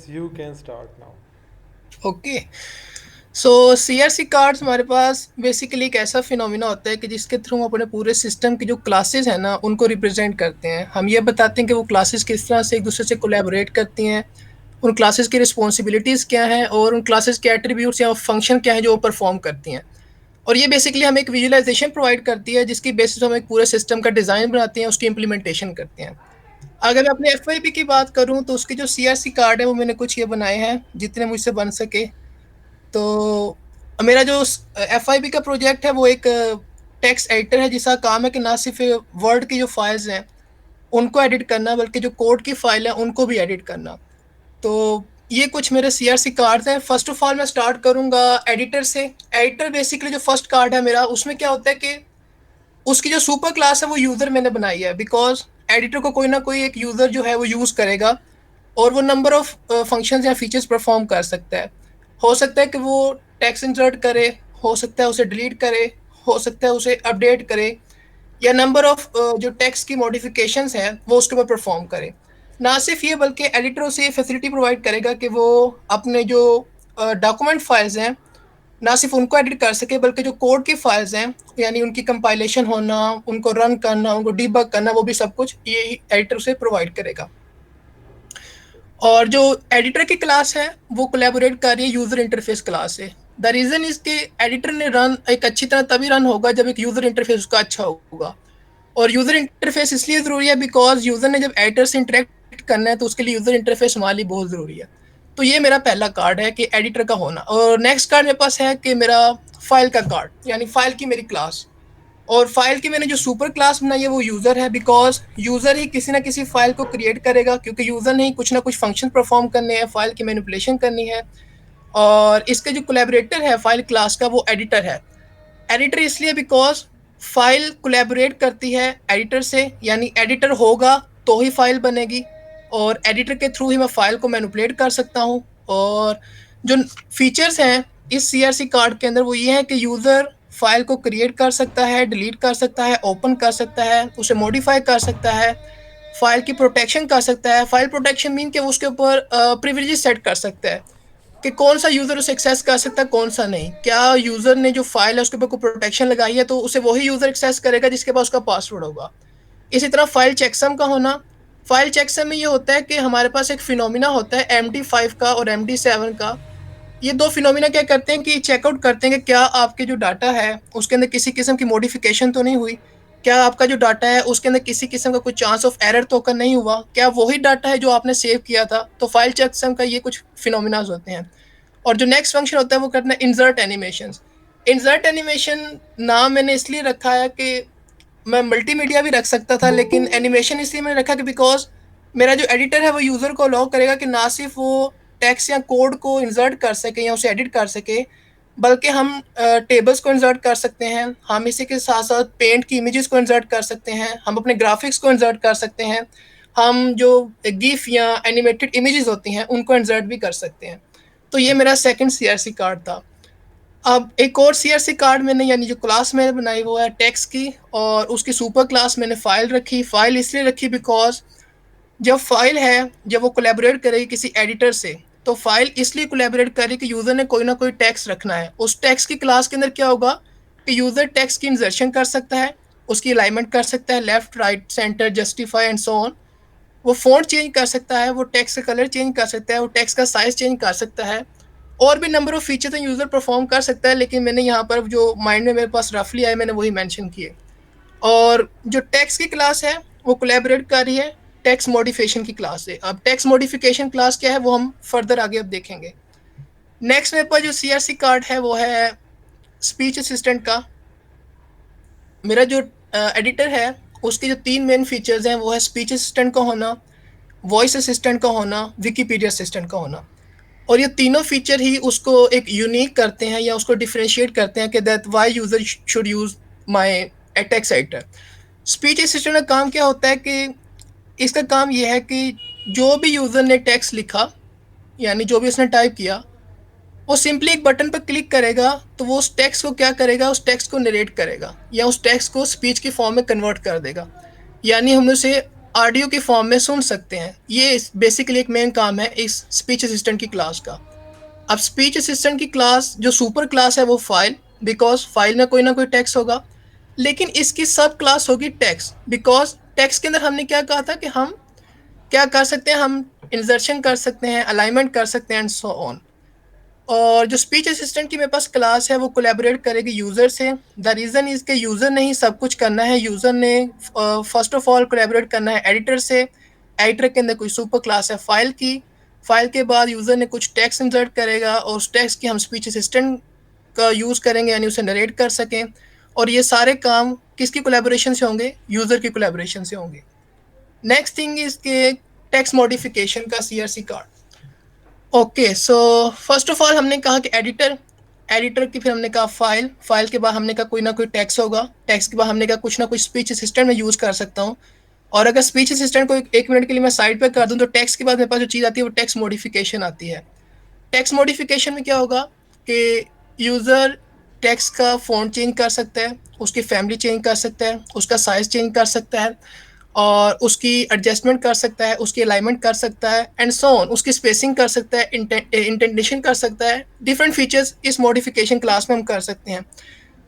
You can start now. Okay. So CRC cards हमारे पास basically एक ऐसा फिनोमिना होता है कि जिसके थ्रू हम अपने पूरे सिस्टम की जो क्लासेस हैं ना उनको रिप्रेजेंट करते हैं। हम ये बताते हैं कि वो क्लासेस किस तरह से एक दूसरे से कोलैबोरेट करती हैं, उन क्लासेस की रिस्पॉन्सिबिलिटीज़ क्या हैं और उन क्लासेस के एट्रीब्यूट्स या फंक्शन क्या है जो वो परफॉर्म करती हैं। और ये बेसिकली हमें एक विजुअलाइजेशन प्रोवाइड करती है जिसकी बेसिस पे हम एक पूरे सिस्टम का डिज़ाइन बनाते हैं, उसकी इम्प्लीमेंटेशन करते हैं। अगर मैं अपने एफ की बात करूँ तो उसके जो सीआरसी कार्ड है वो मैंने कुछ ये बनाए हैं जितने मुझसे बन सके। तो मेरा जो एफ का प्रोजेक्ट है वो एक टेक्स्ट एडिटर है जिसका काम है कि ना सिर्फ वर्ड की जो फाइल्स हैं उनको एडिट करना बल्कि जो कोड की फाइल है उनको भी एडिट करना। तो ये कुछ मेरे सीआरसी कार्ड्स हैं। फर्स्ट ऑफ ऑल मैं स्टार्ट करूंगा एडिटर से। एडिटर बेसिकली जो फर्स्ट कार्ड है मेरा उसमें क्या होता है कि उसकी जो सुपर क्लास है वो यूज़र मैंने बनाई है, बिकॉज एडिटर को कोई ना कोई एक यूज़र जो है वो यूज़ करेगा और वो नंबर ऑफ फंक्शंस या फीचर्स परफॉर्म कर सकता है। हो सकता है कि वो टेक्स्ट इंसर्ट करे, हो सकता है उसे डिलीट करे, हो सकता है उसे अपडेट करे, या नंबर ऑफ जो टेक्स्ट की मॉडिफिकेशंस हैं वो उसके ऊपर परफॉर्म करे। ना सिर्फ ये बल्कि एडिटर उसे ये फैसिलिटी प्रोवाइड करेगा कि वो अपने जो डॉक्यूमेंट फाइल्स हैं ना सिर्फ उनको एडिट कर सके बल्कि जो कोड की फाइल्स हैं यानी उनकी कंपाइलेशन होना, उनको रन करना, उनको डीबग करना, वो भी सब कुछ ये एडिटर उसे प्रोवाइड करेगा। और जो एडिटर की क्लास है वो कोलैबोरेट कर रही है यूजर इंटरफेस क्लास से। द रीजन इज के एडिटर ने रन एक अच्छी तरह तभी रन होगा जब एक यूजर इंटरफेस उसका अच्छा होगा। और यूजर इंटरफेस इसलिए जरूरी है बिकॉज यूजर ने जब एडिटर से इंटरेक्ट करना है तो उसके लिए यूजर इंटरफेस हमारे लिए बहुत जरूरी है। तो ये मेरा पहला कार्ड है कि एडिटर का होना। और नेक्स्ट कार्ड मेरे पास है कि मेरा फाइल का कार्ड यानी फाइल की मेरी क्लास। और फाइल की मैंने जो सुपर क्लास बनाई है वो यूज़र है, बिकॉज यूज़र ही किसी ना किसी फाइल को क्रिएट करेगा क्योंकि यूज़र ने ही कुछ ना कुछ फंक्शन परफॉर्म करने हैं, फाइल की मैनिपुलेशन करनी है। और इसके जो कोलैबोरेटर है फाइल क्लास का वो एडिटर है। एडिटर इसलिए बिकॉज फाइल कोलैबोरेट करती है एडिटर से, यानी एडिटर होगा तो ही फाइल बनेगी और एडिटर के थ्रू ही मैं फाइल को मैनिपुलेट कर सकता हूँ। और जो फीचर्स हैं इस सीआरसी कार्ड के अंदर वो ये है कि यूज़र फाइल को क्रिएट कर सकता है, डिलीट कर सकता है, ओपन कर सकता है, उसे मॉडिफाई कर सकता है, फाइल की प्रोटेक्शन कर सकता है। फाइल प्रोटेक्शन मीन कि वो उसके ऊपर प्रिविलेजेस सेट कर सकता है कि कौन सा यूज़र उसे एक्सेस कर सकता है कौन सा नहीं। क्या यूज़र ने जो फाइल है उसके ऊपर कोई प्रोटेक्शन लगाई है तो उसे वही यूज़र एक्सेस करेगा जिसके पास उसका पासवर्ड होगा। इसी तरह फाइल चेकसम का होना। फाइल चेकसम में ये होता है कि हमारे पास एक फिनोमिना होता है MD5 का और MD7 का। ये दो फिनोमिना क्या करते हैं कि चेकआउट करते हैं कि क्या आपके जो डाटा है उसके अंदर किसी किस्म की मॉडिफिकेशन तो नहीं हुई, क्या आपका जो डाटा है उसके अंदर किसी किस्म का कोई चांस ऑफ एरर तो ओकर नहीं हुआ, क्या वही डाटा है जो आपने सेव किया था। तो फाइल चेकसम का ये कुछ फिनोमिनाज होते हैं। और जो नेक्स्ट फंक्शन होता है वो करना है इंसर्ट एनिमेशन। इंसर्ट एनिमेशन नाम मैंने इसलिए रखा है कि मैं मल्टीमीडिया भी रख सकता था लेकिन एनिमेशन इसलिए मैंने रखा कि बिकॉज मेरा जो एडिटर है वो यूज़र को अलाउ करेगा कि ना सिर्फ वो टेक्स्ट या कोड को इंसर्ट कर सके या उसे एडिट कर सके बल्कि हम टेबल्स को इंसर्ट कर सकते हैं, हम इसी के साथ साथ पेंट की इमेजेस को इंसर्ट कर सकते हैं, हम अपने ग्राफिक्स को इंसर्ट कर सकते हैं, हम जो गिफ या एनिमेटेड इमेजेस होती हैं उनको इंसर्ट भी कर सकते हैं। तो ये मेरा सेकंड सीआरसी कार्ड था। अब एक और सीआरसी कार्ड मैंने यानी जो क्लास मैंने बनाई वो है टेक्स्ट की और उसकी सुपर क्लास मैंने फाइल रखी। फाइल इसलिए रखी बिकॉज जब फाइल है जब वो कोलैबोरेट करेगी किसी एडिटर से तो फाइल इसलिए कोलैबोरेट करेगी कि यूज़र ने कोई ना कोई टेक्स्ट रखना है। उस टेक्स्ट की क्लास के अंदर क्या होगा कि यूज़र टेक्स्ट की इंसर्शन कर सकता है, उसकी अलाइनमेंट कर सकता है, left right centre justify and so on. वो फ़ॉन्ट चेंज कर सकता है, वो टेक्स्ट का कलर चेंज कर सकता है, वो टेक्स्ट का साइज़ चेंज कर सकता है, और भी नंबर ऑफ़ फीचर्स हैं यूज़र परफॉर्म कर सकता है। लेकिन मैंने यहाँ पर जो माइंड में मेरे पास रफली आए मैंने वही मेंशन किए। और जो टेक्स्ट की क्लास है वो कोलैबोरेट कर रही है टेक्स्ट मॉडिफिकेशन की क्लास से। अब टेक्स्ट मॉडिफिकेशन क्लास क्या है वो हम फर्दर आगे अब देखेंगे। नेक्स्ट मेरे पास जो सीआरसी कार्ड है वो है स्पीच असिस्टेंट का। मेरा जो एडिटर है उसके जो तीन मेन फीचर्स हैं वो है स्पीच असिस्टेंट का होना, वॉइस असिस्टेंट का होना, विकीपीडिया असिस्टेंट का होना। और ये तीनों फीचर ही उसको एक यूनिक करते हैं या उसको डिफरेंशिएट करते हैं कि that why user should use my text editor. Speech assistant का काम क्या होता है कि इसका काम यह है कि जो भी यूज़र ने टेक्स्ट लिखा यानी जो भी उसने टाइप किया वो सिंपली एक बटन पर क्लिक करेगा तो वो उस टेक्स्ट को क्या करेगा, उस टेक्स्ट को नरेट करेगा या उस टेक्स्ट को स्पीच की फॉर्म में कन्वर्ट कर देगा। यानी हमने उसे ऑडियो की फॉर्म में सुन सकते हैं। ये बेसिकली एक मेन काम है इस स्पीच असिस्टेंट की क्लास का। अब स्पीच असिस्टेंट की क्लास जो सुपर क्लास है वो फाइल, बिकॉज फाइल में कोई ना कोई टेक्स्ट होगा। लेकिन इसकी सब क्लास होगी टेक्स्ट, बिकॉज टेक्स्ट के अंदर हमने क्या कहा था कि हम क्या कर सकते हैं, हम इंसर्शन कर सकते हैं, अलाइनमेंट कर सकते हैं एंड सो ऑन। और जो स्पीच असिस्टेंट की मेरे पास क्लास है वो कोलैबोरेट करेगी यूज़र से। द रीज़न इज़ के यूज़र ने ही सब कुछ करना है। यूज़र ने फर्स्ट ऑफ ऑल कोलैबोरेट करना है एडिटर से। एडिटर के अंदर कोई सुपर क्लास है फाइल की। फाइल के बाद यूज़र ने कुछ टेक्स्ट इंसर्ट करेगा और उस टेक्स्ट की हम स्पीच असिस्टेंट का यूज़ करेंगे, यानी उसे नरेट कर सकें। और ये सारे काम किसकी कोलैबोरेशन से होंगे? यूज़र की कोलैबोरेशन से होंगे। नेक्स्ट थिंग इज़ के टेक्स्ट मॉडिफिकेशन का CRC card. Okay, so first of all हमने कहा कि एडिटर, एडिटर की फिर हमने कहा फाइल, फाइल के बाद हमने कहा कोई ना कोई टेक्स्ट होगा, टेक्स्ट के बाद हमने कहा कुछ ना कुछ स्पीच असिस्टेंट में यूज़ कर सकता हूँ। और अगर स्पीच असिस्टेंट को एक मिनट के लिए मैं साइड पे कर दूँ तो टेक्स्ट के बाद मेरे पास जो चीज़ आती है वो टेक्स्ट मॉडिफिकेशन आती है। टेक्स्ट मॉडिफिकेशन में क्या होगा कि यूज़र टेक्स्ट का फ़ॉन्ट चेंज कर सकता है, उसकी फैमिली चेंज कर सकता है, उसका साइज़ चेंज कर सकता है और उसकी एडजस्टमेंट कर सकता है, उसकी अलाइनमेंट कर सकता है एंड सो ऑन, उसकी स्पेसिंग कर सकता है, इंटेंडेशन कर सकता है। डिफरेंट फीचर्स इस मॉडिफिकेशन क्लास में हम कर सकते हैं।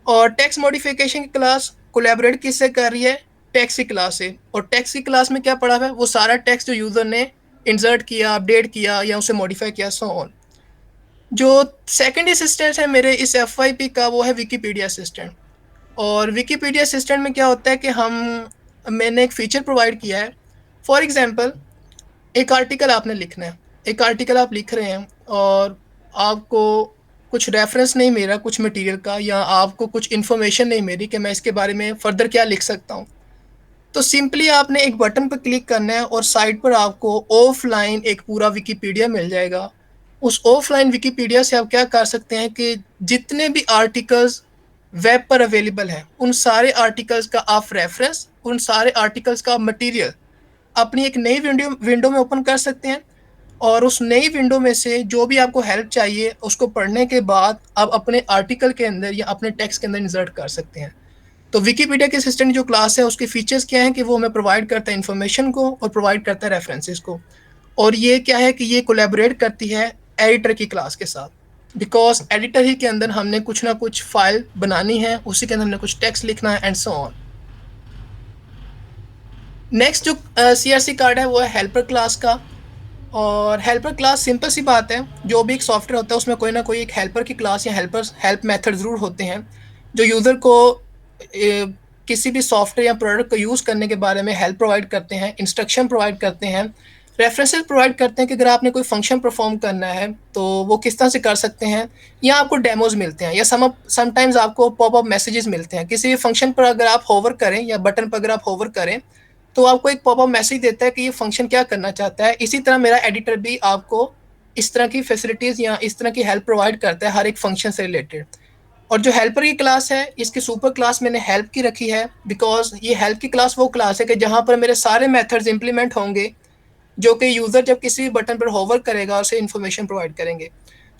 और टेक्स्ट मॉडिफिकेशन की क्लास कोलैबोरेट किससे कर रही है? टेक्स्ट की क्लास से। और टेक्स्ट की क्लास में क्या पड़ा हुआ है? वो सारा टेक्स्ट जो यूज़र ने इंसर्ट किया, अपडेट किया या उसे मॉडिफाई किया, सो ऑन। जो सेकंड असिस्टेंट है मेरे इस एफ का वो है विकीपीडिया असिस्टेंट। और विकीपीडिया असिस्टेंट में क्या होता है कि मैंने एक फ़ीचर प्रोवाइड किया है। फॉर एग्ज़ाम्पल, एक आर्टिकल आपने लिखना है, एक आर्टिकल आप लिख रहे हैं और आपको कुछ रेफरेंस नहीं मिल रहा कुछ मटेरियल का, या आपको कुछ इन्फॉर्मेशन नहीं मिली कि मैं इसके बारे में फ़र्दर क्या लिख सकता हूँ। तो सिंपली आपने एक बटन पर क्लिक करना है और साइट पर आपको ऑफलाइन एक पूरा विकीपीडिया मिल जाएगा। उस ऑफलाइन विकीपीडिया से आप क्या कर सकते हैं कि जितने भी आर्टिकल्स वेब पर अवेलेबल हैं, उन सारे आर्टिकल्स का आप रेफरेंस, उन सारे आर्टिकल्स का मटेरियल अपनी एक नई विंडो विंडो में ओपन कर सकते हैं। और उस नई विंडो में से जो भी आपको हेल्प चाहिए उसको पढ़ने के बाद आप अपने आर्टिकल के अंदर या अपने टेक्स्ट के अंदर इंसर्ट कर सकते हैं। तो विकीपीडिया के असिस्टेंट जो क्लास है उसके फीचर्स क्या हैं कि वो हमें प्रोवाइड करता है इन्फॉर्मेशन को और प्रोवाइड करता है रेफरेंसेस को। और ये क्या है कि ये कोलैबोरेट करती है एडिटर की क्लास के साथ, बिकॉज एडिटर ही के अंदर हमने कुछ ना कुछ फाइल बनानी है, उसी के अंदर हमने कुछ टेक्स्ट लिखना है एंड सो ऑन। नेक्स्ट जो सीआरसी कार्ड है वो है हेल्पर क्लास का। और हेल्पर क्लास सिंपल सी बात है, जो भी एक सॉफ्टवेयर होता है उसमें कोई ना कोई एक हेल्पर की क्लास या हेल्प मेथड ज़रूर होते हैं जो यूज़र को किसी भी सॉफ्टवेयर या प्रोडक्ट को यूज़ करने के बारे में हेल्प प्रोवाइड करते हैं, इंस्ट्रक्शन प्रोवाइड करते हैं, रेफरेंसेस प्रोवाइड करते हैं कि अगर आपने कोई फंक्शन परफॉर्म करना है तो वो किस तरह से कर सकते हैं। या आपको डेमोज मिलते हैं या समटाइम्स आपको पॉपअप मैसेजेस मिलते हैं। किसी भी फंक्शन पर अगर आप होवर करें या बटन पर अगर आप होवर करें तो आपको एक पॉपअप मैसेज देता है कि ये फंक्शन क्या करना चाहता है। इसी तरह मेरा एडिटर भी आपको इस तरह की फैसिलिटीज़ या इस तरह की हेल्प प्रोवाइड करता है हर एक फंक्शन से रिलेटेड। और जो हेल्पर की क्लास है इसकी सुपर क्लास मैंने हेल्प की रखी है, बिकॉज ये हेल्प की क्लास वो क्लास है कि जहाँ पर मेरे सारे मेथड्स इंप्लीमेंट होंगे जो कि यूज़र जब किसी भी बटन पर होवर करेगा उसे इन्फॉर्मेशन प्रोवाइड करेंगे।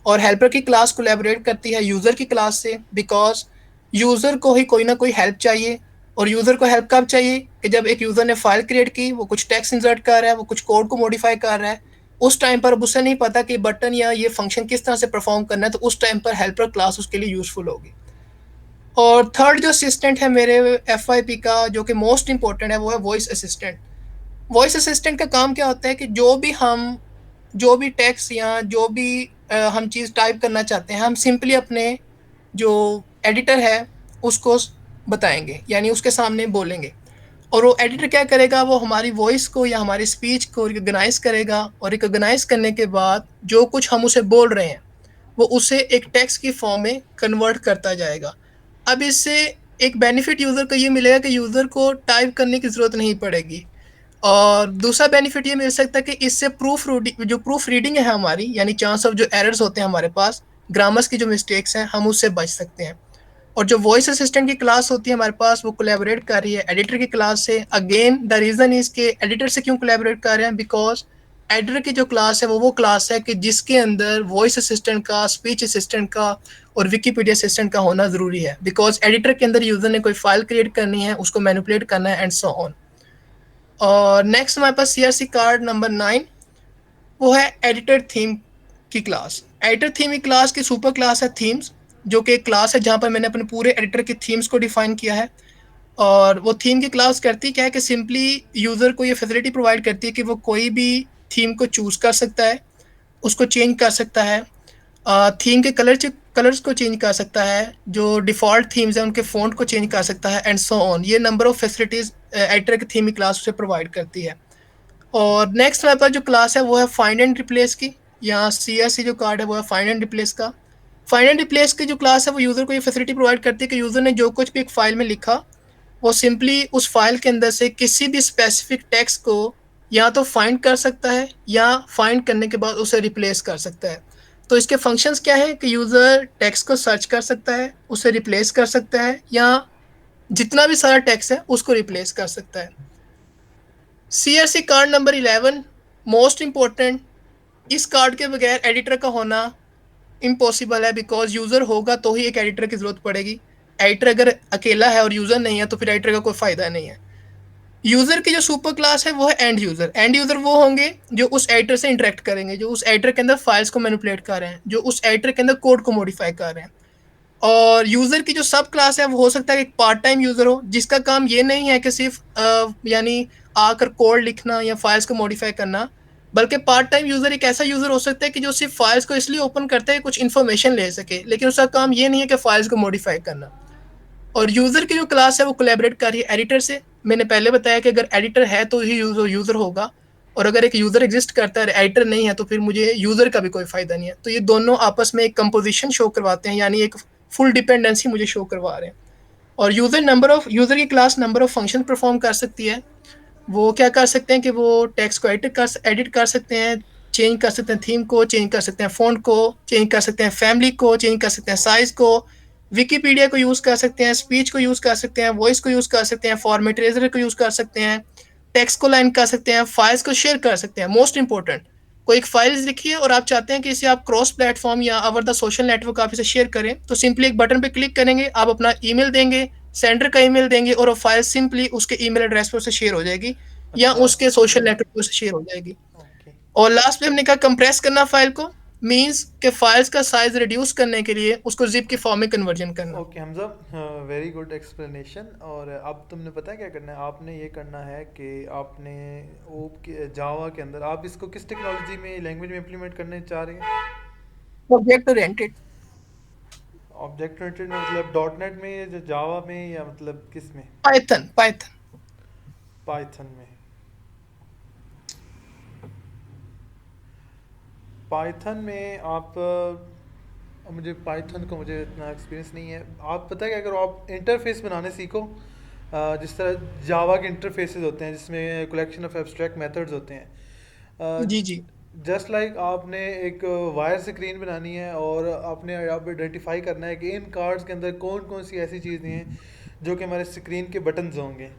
और हेल्पर की क्लास कोलैबोरेट करती है यूज़र की क्लास से, बिकॉज यूज़र को ही कोई ना कोई हेल्प चाहिए। और यूज़र को हेल्प कब चाहिए कि जब एक यूज़र ने फाइल क्रिएट की, वो कुछ टेक्स्ट इंसर्ट कर रहा है, वो कुछ कोड को मॉडिफाई कर रहा है, उस टाइम पर अब उसे नहीं पता कि बटन या ये फंक्शन किस तरह से परफॉर्म करना है, तो उस टाइम पर हेल्पर क्लास उसके लिए यूज़फुल होगी। और थर्ड जो असिस्टेंट है मेरे एफ का जो कि मोस्ट इंपॉर्टेंट है वो है वॉइस असिस्टेंट। वॉइस असिस्टेंट का काम क्या होता है कि जो भी टेक्स्ट या जो भी हम चीज़ टाइप करना चाहते हैं हम सिंपली अपने जो एडिटर है उसको बताएंगे, यानी उसके सामने बोलेंगे। और वो एडिटर क्या करेगा, वो हमारी वॉइस को या हमारी स्पीच को रिकॉग्नाइज करेगा और रिकॉग्नाइज करने के बाद जो कुछ हम उसे बोल रहे हैं वो उसे एक टेक्स्ट की फॉर्म में कन्वर्ट करता जाएगा। अब इससे एक बेनिफिट यूज़र को ये मिलेगा कि यूज़र को टाइप करने की ज़रूरत नहीं पड़ेगी। और दूसरा बेनिफिट ये मिल सकता है कि इससे प्रूफ रीडिंग है हमारी, यानी चांस ऑफ जो एरर्स होते हैं हमारे पास, ग्रामर्स की जो मिस्टेक्स हैं, हम उससे बच सकते हैं। और जो वॉइस असिस्टेंट की क्लास होती है हमारे पास वो कोलैबोरेट कर रही है एडिटर की क्लास से। अगेन द रीज़न इज़ के एडिटर से क्यों कोलैबोरेट कर रहे हैं, बिकॉज एडिटर की जो क्लास है वो क्लास है कि जिसके अंदर वॉइस असिस्टेंट का, स्पीच असिस्टेंट का और विकीपीडिया असिस्टेंट का होना ज़रूरी है। बिकॉज एडिटर के अंदर यूज़र ने कोई फाइल क्रिएट करनी है, उसको मैनिपुलेट करना है एंड सो ऑन। और नेक्स्ट हमारे पास सीआरसी कार्ड नंबर 9, वो है एडिटर थीम की क्लास। एडिटर थीम की क्लास की सुपर क्लास है थीम्स, जो कि एक क्लास है जहां पर मैंने अपने पूरे एडिटर की थीम्स को डिफाइन किया है। और वो थीम की क्लास करती क्या है कि सिंपली यूजर को ये फैसिलिटी प्रोवाइड करती है कि वो कोई भी थीम को चूज कर सकता है, उसको चेंज कर सकता है, थीम के कलर्स को चेंज कर सकता है, जो डिफ़ॉल्ट थीम्स हैं उनके फ़ॉन्ट को चेंज कर सकता है, एंड सो ऑन। ये नंबर ऑफ फैसिलिटीज़ एडिटर की थीम की क्लास उसे प्रोवाइड करती है। और नेक्स्ट हमारे पास जो क्लास है वो है फाइंड एंड रिप्लेस की। यहाँ सीएससी जो कार्ड है वो है फाइंड एंड रिप्लेस का। फाइंड एंड रिप्लेस की जो क्लास है वो यूज़र को ये फैसिलिटी प्रोवाइड करती है कि यूज़र ने जो कुछ भी एक फाइल में लिखा, वो सिंपली उस फाइल के अंदर से किसी भी स्पेसिफिक टेक्स्ट को या तो फाइंड कर सकता है या फाइंड करने के बाद उसे रिप्लेस कर सकता है। तो इसके फंक्शंस क्या है कि यूज़र टेक्स्ट को सर्च कर सकता है, उसे रिप्लेस कर सकता है, या जितना भी सारा टेक्स्ट है उसको रिप्लेस कर सकता है। CRC card number 11, most important. इस कार्ड के बगैर एडिटर का होना इम्पॉसिबल है, बिकॉज यूज़र होगा तो ही एक एडिटर की ज़रूरत पड़ेगी। एडिटर अगर अकेला है और यूज़र नहीं है तो फिर एडिटर का कोई फ़ायदा नहीं है। यूजर की जो सुपर क्लास है वो है एंड यूजर। एंड यूजर वो होंगे जो उस एडिटर से इंटरेक्ट करेंगे, जो उस एडिटर के अंदर फाइल्स को मैनिपुलेट कर रहे हैं, जो उस एडिटर के अंदर कोड को मॉडिफाई कर रहे हैं। और यूजर की जो सब क्लास है वो हो सकता है एक पार्ट टाइम यूजर हो, जिसका काम ये नहीं है कि सिर्फ यानी आकर कोड लिखना या फाइल्स को मॉडिफाई करना, बल्कि पार्ट टाइम यूजर एक ऐसा यूजर हो सकता है कि जो सिर्फ फाइल्स को इसलिए ओपन करता है कुछ इन्फॉर्मेशन ले सके, लेकिन उसका काम ये नहीं है कि फाइल्स को मॉडिफाई करना। और यूजर की जो क्लास है वो कोलैबोरेट कर रही है एडिटर से। मैंने पहले बताया कि अगर एडिटर है तो ही यूजर होगा, और अगर एक यूजर एग्जिस्ट करता है एडिटर नहीं है तो फिर मुझे यूजर का भी कोई फायदा नहीं है। तो ये दोनों आपस में एक कंपोजिशन शो करवाते हैं, यानी एक फुल डिपेंडेंसी मुझे शो करवा रहे हैं। और यूजर की class number of function perform कर सकती है। वो क्या कर सकते हैं कि वो टेक्स्ट को एडिट कर सकते हैं, चेंज कर सकते हैं, थीम को चेंज कर सकते हैं, फ़ॉन्ट को चेंज कर सकते हैं, फैमिली को चेंज कर सकते हैं, साइज़ को, विकीपीडिया को यूज़ कर सकते हैं, स्पीच को यूज़ कर सकते हैं, वॉइस को यूज़ कर सकते हैं, फॉर्मेट इरेज़र को यूज़ कर सकते हैं, टेक्स्ट को लाइन कर सकते हैं, फाइल्स को शेयर कर सकते हैं। मोस्ट इंपॉर्टेंट, कोई एक फाइल लिखी है और आप चाहते हैं कि इसे आप क्रॉस प्लेटफॉर्म या ओवर द सोशल नेटवर्क आप इसे शेयर करें, तो सिंपली एक बटन पे क्लिक करेंगे, आप अपना ईमेल देंगे, सेंडर का ईमेल देंगे, और वो फाइल सिंपली उसके ईमेल एड्रेस पर उसे शेयर हो जाएगी या अच्छा। उसके सोशल नेटवर्क पर उसे शेयर हो जाएगी। ओके। और लास्ट में हमने कहा कंप्रेस करना फाइल को, मीन्स के फाइल्स का साइज रिड्यूस करने के लिए उसको जिप की फॉर्म में कन्वर्जन करना। Okay Hamza, very good explanation. और अब तुमने पता है क्या करना है? आपने ये करना है कि आपने ओप के जावा के अंदर आप इसको किस टेक्नोलॉजी में, लैंग्वेज में इम्प्लीमेंट करने चाह रहे हैं? Object oriented. ऑब्जेक्ट ओरिएंटेड में मतलब डॉट नेट में या जावा में या मतलब किस में? Python Python. पाइथन में। पाइथन में आप मुझे पाइथन को मुझे इतना एक्सपीरियंस नहीं है। आप पता है कि अगर आप इंटरफेस बनाने सीखो, जिस तरह जावा के इंटरफेसेस होते हैं जिसमें कलेक्शन ऑफ एब्स्ट्रैक्ट मेथड्स होते हैं, जी जी। जस्ट लाइक आपने एक वायर स्क्रीन बनानी है और आपने आप आइडेंटिफाई करना है कि इन कार्ड्स के अंदर कौन कौन सी ऐसी चीज़ें हैं जो कि हमारे स्क्रीन के बटन्स होंगे।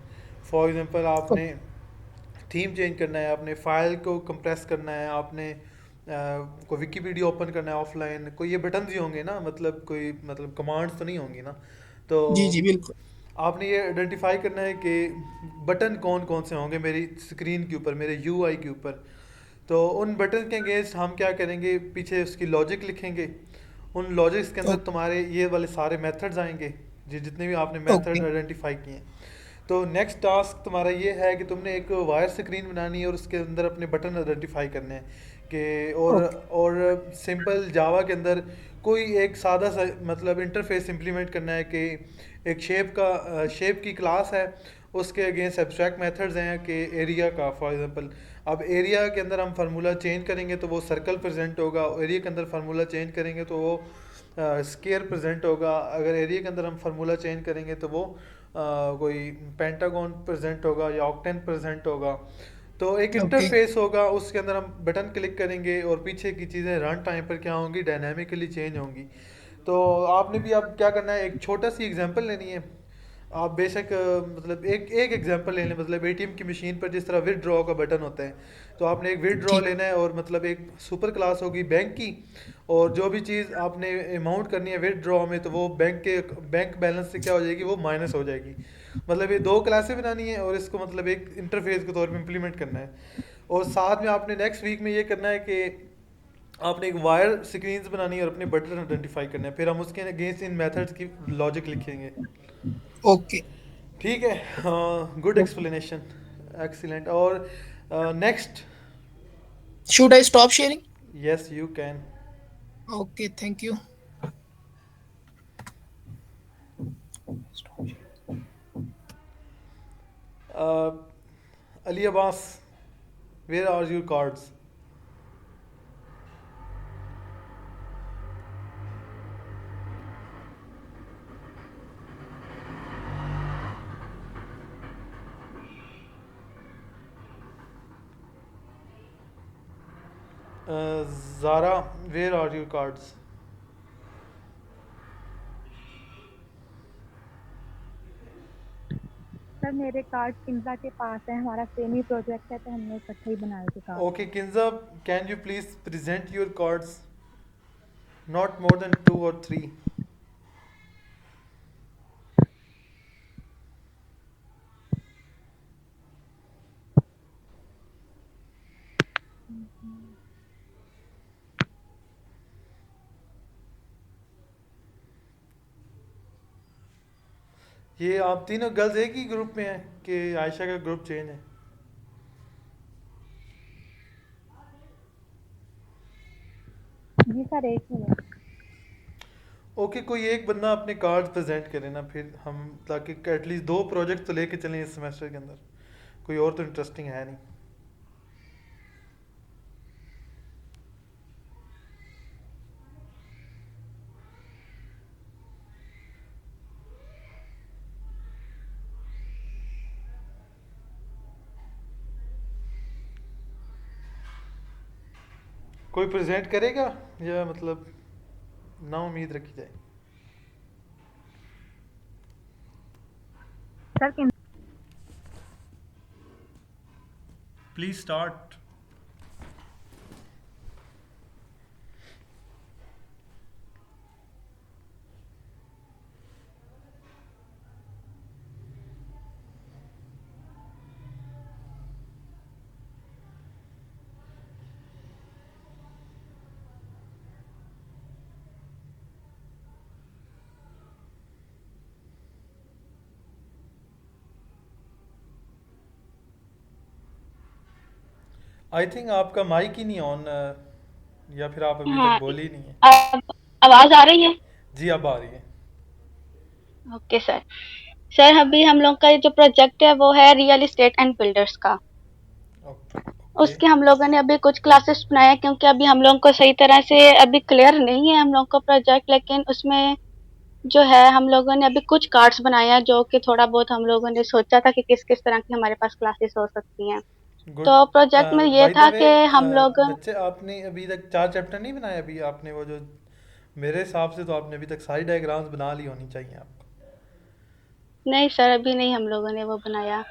फॉर एग्जांपल आपने थीम चेंज करना है, आपने फाइल को कंप्रेस करना है, आपने कोई विकीपीडिया ओपन करना है ऑफलाइन, कोई ये बटन्स ही होंगे ना, मतलब कोई मतलब कमांड्स तो नहीं होंगी ना। तो जी जी बिल्कुल। आपने ये आइडेंटिफाई करना है कि बटन कौन कौन से होंगे मेरी स्क्रीन के ऊपर, मेरे यूआई के ऊपर। तो उन बटन के अगेंस्ट हम क्या करेंगे, पीछे उसकी लॉजिक लिखेंगे। उन लॉजिक्स के अंदर तुम्हारे ये वाले सारे मेथड्स आएंगे, जितने भी आपने ओके मेथड आइडेंटिफाई किए हैं। तो नेक्स्ट टास्क तुम्हारा ये है कि तुमने एक वायर स्क्रीन बनानी है और उसके अंदर अपने बटन आइडेंटिफाई करने हैं कि ओके और सिंपल जावा के अंदर कोई एक सादा सा मतलब इंटरफेस इंप्लीमेंट करना है कि एक शेप की क्लास है, उसके अगेंस्ट एब्स्ट्रैक्ट मेथड्स हैं कि एरिया का फॉर एग्जांपल। अब एरिया के अंदर हम फार्मूला चेंज करेंगे तो वो सर्कल प्रेजेंट होगा, एरिया के अंदर फार्मूला चेंज करेंगे तो वो स्केयर प्रेजेंट होगा, अगर एरिया के अंदर हम फार्मूला चेंज करेंगे तो वो कोई पेंटागन प्रेजेंट होगा या ऑक्टेन प्रेजेंट होगा। तो एक ओके इंटरफेस होगा, उसके अंदर हम बटन क्लिक करेंगे और पीछे की चीज़ें रन टाइम पर क्या होंगी, डायनामिकली चेंज होंगी। तो आपने भी अब क्या करना है, एक छोटा सी एग्जांपल लेनी है। आप बेशक मतलब एक एक एग्जांपल ले लें, मतलब एटीएम की मशीन पर जिस तरह विदड्रॉ का बटन होता है, तो आपने एक विदड्रॉ ठीक। लेना है और मतलब एक सुपर क्लास होगी बैंक की, और जो भी चीज़ आपने अमाउंट करनी है विदड्रॉ में तो वो बैंक बैलेंस से क्या हो जाएगी, वो माइनस हो जाएगी। मतलब ये दो क्लासें बनानी है और इसको मतलब एक इंटरफेस के तौर पे इम्प्लीमेंट करना है। और साथ में आपने नेक्स्ट वीक में ये करना है कि आपने एक वायर स्क्रीन्स बनानी है और अपने बटन आइडेंटिफाई करने हैं, फिर हम उसके अगेंस्ट इन मेथड्स की लॉजिक लिखेंगे। ओके। ठीक है, गुड एक्सप्लेनेशन, एक्सीलेंट। और next. Should I stop sharing? Yes you can. Okay, thank you. Ali Abbas, where are your cards? Zara, where are your cards? Sir मेरे कार्ड किंजा के पास है, हमारा same ही project है तो हमने इकट्ठे ही बनाए थे card. Okay, Kinza, can you please present your cards? Not more than two or three. ये आप तीनों गर्ल्स एक ही ग्रुप में हैं कि आयशा का ग्रुप चेंज है? जी सर एक ही है। ओके, कोई एक बंदा अपने कार्ड्स प्रेजेंट करे ना, फिर हम ताकि एटलीस्ट दो प्रोजेक्ट तो लेके चलें इस सेमेस्टर के अंदर। कोई और तो इंटरेस्टिंग है नहीं। कोई प्रेजेंट करेगा या मतलब ना उम्मीद रखी जाए? Sir please start. I think आपका माइक ही नहीं ऑन, या फिर आप अभी तक हाँ। बोले ही नहीं है। अब आवाज आ रही है? जी अब आ रही है। Okay sir. सर अभी हम लोग का ये जो प्रोजेक्ट है वो है रियल एस्टेट एंड बिल्डर्स का। ओके। उसके हम लोगों ने अभी कुछ क्लासेस बनाए हैं, क्योंकि अभी हम लोगों को सही तरह से अभी क्लियर नहीं है हम लोग का प्रोजेक्ट, लेकिन उसमें जो है हम लोगों ने अभी कुछ कार्ड्स बनाए हैं जो कि थोड़ा बहुत हम लोगों ने सोचा था कि किस किस तरह की हमारे पास क्लासेस हो सकती हैं। गुड। तो प्रोजेक्ट में ये बाय द था वे, कि हम लोग बच्चे आपने अभी तक चार चैप्टर नहीं बनाए? अभी आपने वो जो, मेरे हिसाब से तो आपने अभी तक सारी डायग्राम्स बना ली होनी चाहिए आपको। नहीं सर, अभी नहीं हम लोगों ने वो बनाया।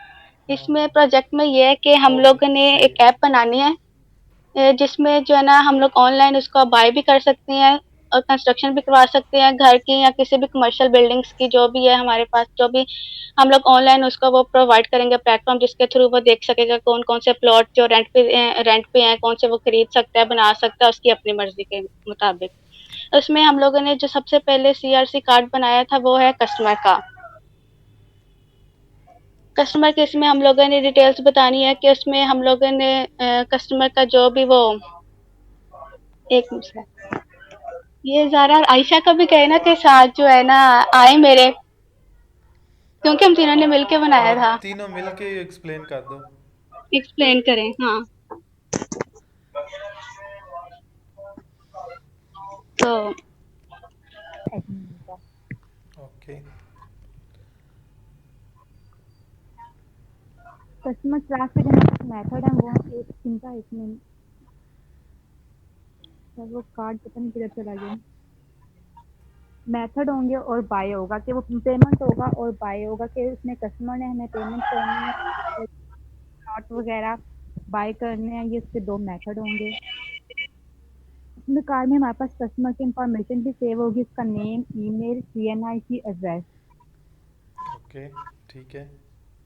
इसमें हाँ। प्रोजेक्ट में ये है कि हम ओके लोगों ने सही एक है। ऐप बनानी है, जिसमें जो है ना हम लोग ऑनलाइन उसको बाय भी कर सकते हैं और कंस्ट्रक्शन भी करवा सकते हैं घर की या किसी भी कमर्शियल बिल्डिंग्स की, जो भी है हमारे पास, जो भी हम लोग ऑनलाइन उसको वो प्रोवाइड करेंगे प्लेटफॉर्म, जिसके थ्रू वो देख सकेगा कौन कौन से प्लॉट जो रेंट पे हैं कौन से वो खरीद सकता है, बना सकता है उसकी अपनी मर्जी के मुताबिक। उसमें हम लोगों ने जो सबसे पहले सीआरसी कार्ड बनाया था वो है कस्टमर का। कस्टमर के इसमें हम लोगों ने डिटेल्स बतानी है कि उसमें हम लोगों ने कस्टमर का जो भी वो, एक मिनट, ये ज़रा आयशा का भी कहना के साथ जो है ना आए मेरे, क्योंकि हम तीनों ने मिलके बनाया आप था। तीनों मिलके एक्सप्लेन कर दो। एक्सप्लेन करें, हाँ। तो एडमिन का ओके। कस्टमर क्लास के जो मेथड है वो एक चिंता इसमें। सर वो कार्ड पता नहीं किधर चला गया। मेथड होंगे और बाय होगा कि वो पेमेंट होगा और बाय होगा कि उसने कस्टमर ने हमें पेमेंट करनी है, प्लॉट वगैरह बाय करने हैं, ये उसके दो मेथड होंगे। उसमें कार्ड में हमारे पास कस्टमर की इंफॉर्मेशन भी सेव होगी, उसका नेम, ईमेल, सीएनआई की एड्रेस। ओके ठीक है।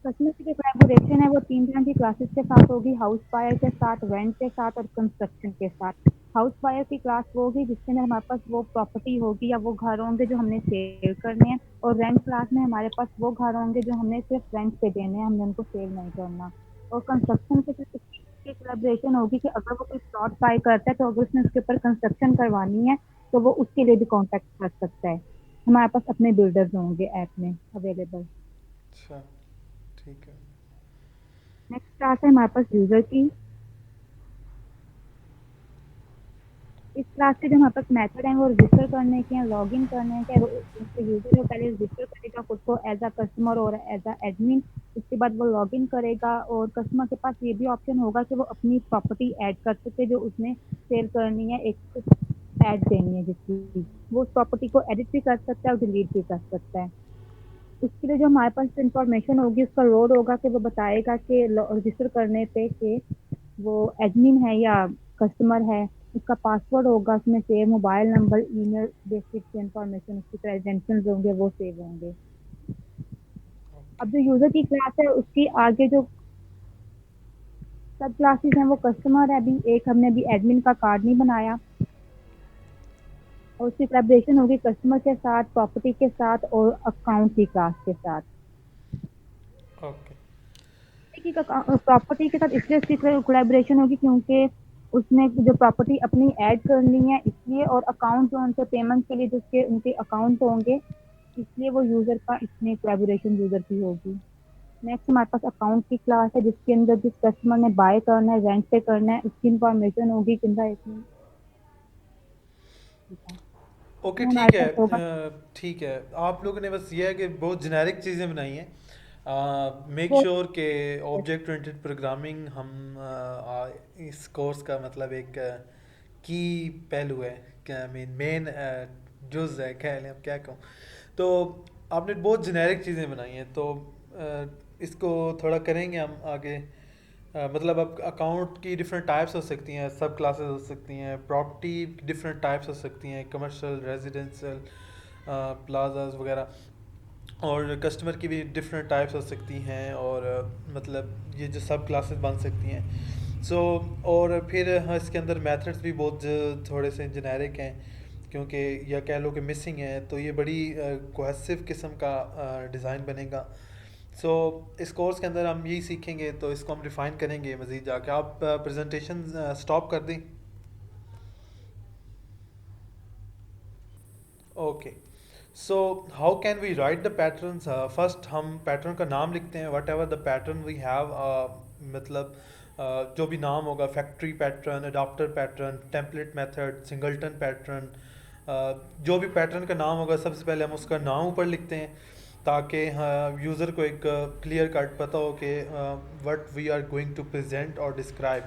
कस्टमर की जो कोलैबोरेशन है वो 3 तरह की क्लासेस के साथ होगी, हाउस बायर के साथ, रेंट के साथ और कंस्ट्रक्शन के साथ। हाउस बायर की क्लास वो होगी जिसके अंदर हमारे पास वो प्रॉपर्टी होगी या वो घर होंगे जो हमने सेल करने हैं, और रेंट क्लास में हमारे पास वो घर होंगे जो हमने सिर्फ रेंट पे देने हैं, हमने उनको सेल नहीं करना। और कंस्ट्रक्शन के साथ इसकी कोलैबोरेशन होगी कि अगर वो कोई प्लॉट बाय करता है तो अगर उसने उसके ऊपर कंस्ट्रक्शन करवानी है तो वो उसके लिए भी कॉन्टैक्ट कर सकता है। हमारे पास अपने बिल्डर्स होंगे ऐप में अवेलेबल। अच्छा, ठीक है। नेक्स्ट क्लास है हमारे पास यूजर की। इस क्लास के जो हमारे पास मेथड हैं वो रजिस्टर करने के हैं, लॉगिन करने के हैं। जो यूजर है पहले रजिस्टर करेगा खुद को एज अ कस्टमर और एज अ एडमिन। उसके बाद वो लॉगिन करेगा और कस्टमर के पास ये भी ऑप्शन होगा कि वो अपनी प्रॉपर्टी ऐड कर सके जो उसने सेल करनी है, एक ऐड देनी है जिसकी वो उस प्रॉपर्टी को एडिट भी कर सकता है और डिलीट भी कर सकता है। उसके लिए जो हमारे पास इंफॉर्मेशन होगी उसका रोड होगा कि वो बताएगा कि रजिस्टर करने पे कि वो एडमिन है या कस्टमर है। उसका पासवर्ड होगा उसमें save, mobile number, email, basic information, उसकी क्रेडेंशियल्स होंगे वो सेव होंगे। अब जो यूजर की क्लास है उसकी आगे जो सब क्लासेस हैं वो कस्टमर है। अभी एक हमने अभी एडमिन का कार्ड नहीं बनाया और उसकी कोलैबोरेशन होगी कस्टमर के साथ, प्रॉपर्टी के साथ और अकाउंट की क्लास के साथ। ओके। प्रॉपर्टी के साथ इसलिए उसकी कोलैबोरेशन होगी क्योंकि उसने जो प्रॉपर्टी अपनी ऐड करनी है इसलिए, और अकाउंट जो उनसे पेमेंट के लिए जिसके उनके अकाउंट होंगे इसलिए वो यूजर का इसमें कोलैबोरेशन यूजर की होगी। नेक्स्ट हमारे पास अकाउंट की क्लास है जिसके अंदर जिस कस्टमर ने बाय करना है, रेंट पे करना है, उसकी इंफॉर्मेशन होगी किंदा इसमें। ठीक है। ओके, तो हमारे ठीक है। पास होगा ठीक है, आप लोगों ने बस ये है कि बहुत जेनेरिक चीज़ें बनाई हैं। मेक वो श्योर के ऑब्जेक्ट ओरिएंटेड प्रोग्रामिंग हम इस कोर्स का मतलब एक की पहलू है, क्या मीन मेन जुज है, कह लें, अब क्या कहूँ। तो आपने बहुत जेनेरिक चीज़ें बनाई हैं, तो इसको थोड़ा करेंगे हम आगे। मतलब अब अकाउंट की डिफरेंट टाइप्स हो सकती हैं, सब क्लासेस हो सकती हैं, प्रॉपर्टी डिफरेंट टाइप्स हो सकती हैं, कमर्शियल, रेजिडेंशियल, प्लाजाज वगैरह, और कस्टमर की भी डिफरेंट टाइप्स हो सकती हैं, और मतलब ये जो सब क्लासेस बन सकती हैं। सो और फिर हाँ, इसके अंदर मेथड्स भी बहुत थोड़े से जेनेरिक हैं, क्योंकि या कह लो कि मिसिंग है, तो ये बड़ी कोहेसिव किस्म का डिज़ाइन बनेगा। सो इस कोर्स के अंदर हम यही सीखेंगे, तो इसको हम रिफ़ाइन करेंगे मज़ीद जाके। आप प्रेजेंटेशन स्टॉप कर दें। Okay, so how can we write the patterns. First हम पैटर्न का नाम लिखते हैं, whatever the pattern we have. मतलब जो भी नाम होगा, factory pattern, adapter pattern, template method, singleton pattern, जो भी पैटर्न का नाम होगा सबसे पहले हम उसका नाम ऊपर लिखते हैं, ताकि यूज़र को एक क्लियर कट पता हो कि what we are going to present और describe.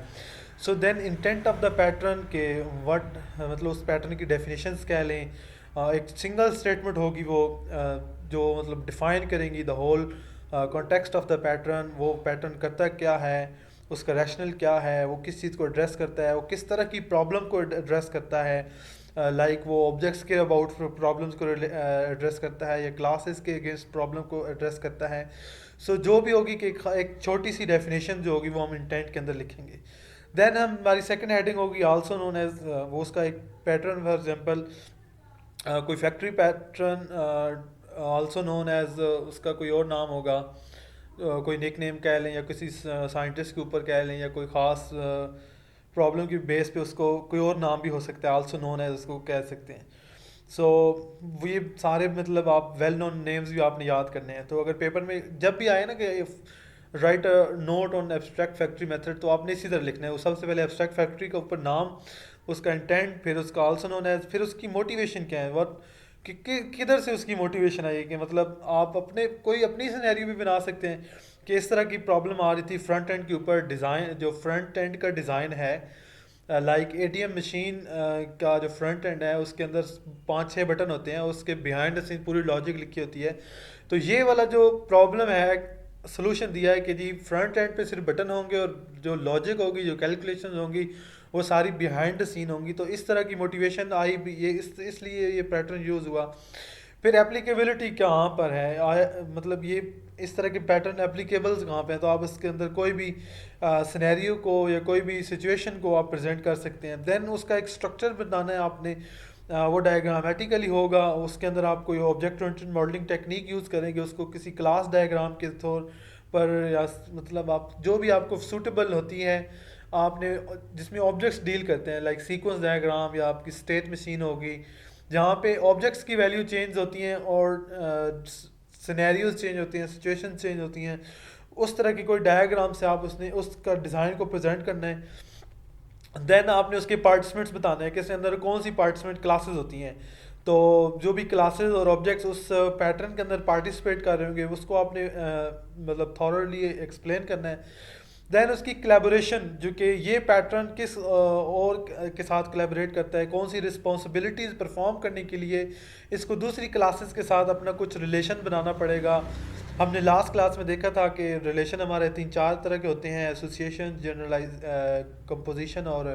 So then intent of the pattern के व्हाट, मतलब उस पैटर्न की डेफिनेशंस कह लें। एक सिंगल स्टेटमेंट होगी वो जो मतलब डिफाइन करेंगी the whole context of the pattern. वो पैटर्न करता क्या है, उसका रैशनल क्या है, वो किस चीज़ को एड्रेस करता है, वो किस तरह की प्रॉब्लम को एड्रेस करता है। लाइक वो ऑब्जेक्ट्स के अबाउट प्रॉब्लम्स को एड्रेस करता है या क्लासेस के अगेंस्ट प्रॉब्लम को एड्रेस करता है। सो जो भी होगी कि एक छोटी सी डेफिनेशन जो होगी वो हम इंटेंट के अंदर लिखेंगे। देन हमारी सेकंड हेडिंग होगी आल्सो नोन एज, वो उसका एक पैटर्न, फॉर एग्जांपल कोई factory pattern also known as, उसका कोई और नाम होगा, कोई निक नेम कह लें या किसी साइंटिस्ट के ऊपर कह लें, या कोई ख़ास प्रॉब्लम की बेस पे उसको कोई और नाम भी हो सकता है, आल्सो नोन एज उसको कह सकते हैं। सो ये सारे मतलब आप वेल नोन नेम्स भी आपने याद करने हैं। तो अगर पेपर में जब भी आए ना कि right note on abstract factory method, तो आपने इसी तरह लिखना है। वो सबसे पहले एब्स्ट्रैक्ट फैक्ट्री के ऊपर नाम, उसका इंटेंट, फिर उसका आल्सो नोन एज, फिर उसकी मोटिवेशन क्या है, व्हाट किधर से उसकी मोटिवेशन आई, कि मतलब आप अपने कोई अपनी सिनेरियो भी बना सकते हैं कि इस तरह की प्रॉब्लम आ रही थी फ्रंट एंड के ऊपर। डिज़ाइन जो फ्रंट एंड का डिज़ाइन है, लाइक एटीएम मशीन का जो फ्रंट एंड है उसके अंदर 5-6 बटन होते हैं, उसके बिहाइंड द सीन पूरी लॉजिक लिखी होती है। तो ये वाला जो प्रॉब्लम है, सोल्यूशन दिया है कि जी फ्रंट एंड पे सिर्फ बटन होंगे और जो लॉजिक होगी, जो कैलकुलेशन होंगी, वो सारी बिहाइंड द सीन होंगी। तो इस तरह की मोटिवेशन आई भी, ये इसलिए ये पैटर्न यूज़ हुआ। फिर एप्लीकेबिलिटी कहाँ पर है, मतलब ये इस तरह के पैटर्न एप्लीकेबल्स कहाँ पे हैं, तो आप इसके अंदर कोई भी सिनेरियो को या कोई भी सिचुएशन को आप प्रेजेंट कर सकते हैं। देन उसका एक स्ट्रक्चर बनाना है आपने, वो डायग्रामेटिकली होगा, उसके अंदर आप कोई object oriented modelling technique use करेंगे, उसको किसी क्लास डायग्राम के तौर पर, या मतलब आप जो भी आपको सूटेबल होती है आपने, जिसमें ऑब्जेक्ट्स डील करते हैं, लाइक सीक्वेंस डायग्राम या आपकी स्टेट मशीन होगी, जहाँ पे ऑब्जेक्ट्स की वैल्यू चेंज होती हैं और सिनेरियोज चेंज होती हैं, सिचुएशन चेंज होती हैं, उस तरह की कोई डायग्राम से आप उसने उसका डिज़ाइन को प्रेजेंट करना है। देन आपने उसके पार्टिसिपेंट्स बताना है कि इसके अंदर कौन सी पार्टिसिपेंट क्लासेस होती हैं, तो जो भी क्लासेस और ऑब्जेक्ट्स उस पैटर्न के अंदर पार्टिसिपेट कर रहे होंगे उसको आपने मतलब थॉरली एक्सप्लेन करना है। देन उसकी कोलैबोरेशन, जो कि ये पैटर्न किस और के साथ कोलैबोरेट करता है, कौन सी रिस्पॉन्सिबिलिटीज़ परफॉर्म करने के लिए इसको दूसरी क्लासेस के साथ अपना कुछ रिलेशन बनाना पड़ेगा। हमने लास्ट क्लास में देखा था कि रिलेशन हमारे 3-4 तरह के होते हैं, एसोसिएशन, जनरलाइज, कंपोजिशन और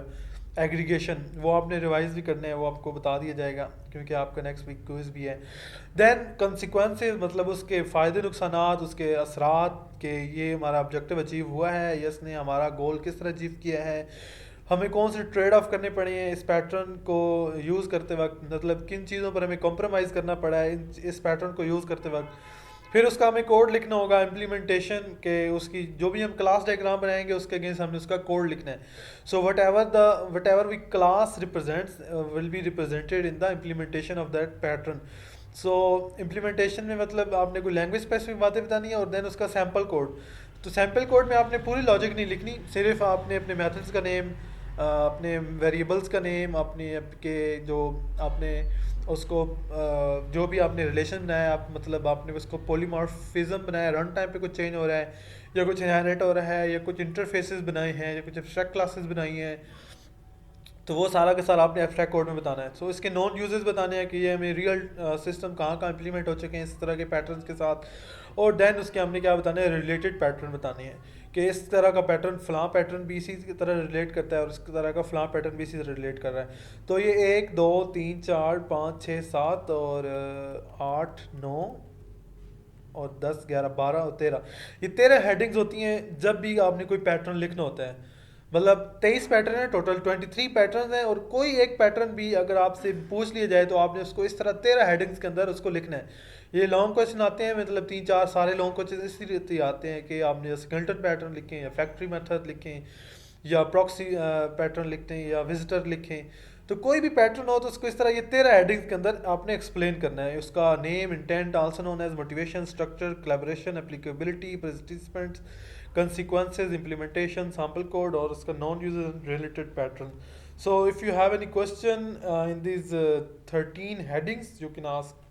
एग्रीगेशन। वो आपने रिवाइज भी करने हैं, वो आपको बता दिया जाएगा क्योंकि आपका नेक्स्ट वीक क्विज भी है। देन कंसिक्वेंसेस, मतलब उसके फ़ायदे नुकसानात, उसके असरात, के ये हमारा ऑब्जेक्टिव अचीव हुआ है या इसने हमारा गोल किस तरह अचीव किया है, हमें कौन से ट्रेड ऑफ करने पड़े हैं इस पैटर्न को यूज़ करते वक्त, मतलब किन चीज़ों पर हमें कॉम्प्रोमाइज़ करना पड़ा है इस पैटर्न को यूज़ करते वक्त। फिर उसका हमें कोड लिखना होगा इम्प्लीमेंटेशन के, उसकी जो भी हम क्लास डायग्राम बनाएंगे उसके अगेंस्ट हमने उसका कोड लिखना है। So whatever we class represents will be represented in the implementation of that pattern. So implementation में मतलब आपने कोई लैंग्वेज स्पेसिफिक बातें बतानी है और देन उसका सैम्पल कोड। तो सैम्पल कोड में आपने पूरी लॉजिक नहीं लिखनी, सिर्फ आपने अपने मेथड्स का नेम, अपने वेरिएबल्स का नेम, अपने के जो आपने उसको जो भी आपने रिलेशन बनाया, आप मतलब आपने उसको पॉलीमॉर्फिज्म बनाया, रन टाइम पे कुछ चेंज हो रहा है या कुछ इनहेरिट हो रहा है या कुछ इंटरफेसेस बनाए हैं या कुछ एब्स्ट्रैक्ट क्लासेस बनाई हैं, तो वो सारा का सारा आपने एब्स्ट्रैक्ट कोड में बताना है। सो इसके नॉन यूजेस बताने हैं कि ये हमें रियल सिस्टम कहाँ कहाँ इंप्लीमेंट हो चुके हैं इस तरह के पैटर्न्स के साथ। और देन उसके हमने क्या बताना है, रिलेटेड पैटर्न बताने हैं कि इस तरह का पैटर्न फ़लाँ पैटर्न भी इसी की तरह रिलेट करता है और इस तरह का फ़लाँ पैटर्न भी इसी तरह रिलेट कर रहा है। तो ये 1 2 3 4 5 6 7 और 8 9 और 10 11 12 और 13, ये 13 हेडिंग्स होती हैं जब भी आपने कोई पैटर्न लिखना होता है। मतलब 23 पैटर्न है टोटल, 23 पैटर्न है, और कोई एक पैटर्न भी अगर आपसे पूछ लिया जाए तो आपने उसको इस तरह 13 हेडिंग्स के अंदर उसको लिखना है। ये लॉन्ग क्वेश्चन आते हैं, मतलब 3-4 सारे लॉन्ग क्वेश्चन इसी रीति आते हैं कि आपने स्केलेटन पैटर्न लिखें या फैक्ट्री मेथड लिखें या प्रॉक्सी पैटर्न लिखते हैं या विजिटर लिखें। तो कोई भी पैटर्न हो तो उसको इस तरह ये 13 हेडिंग्स के अंदर आपने एक्सप्लेन करना है। उसका name, intent, also known as motivation, structure, collaboration, applicability, participants, consequences, implementation, sample code, or उसका non-user related pattern. So if you have any question in these 13 headings, you can ask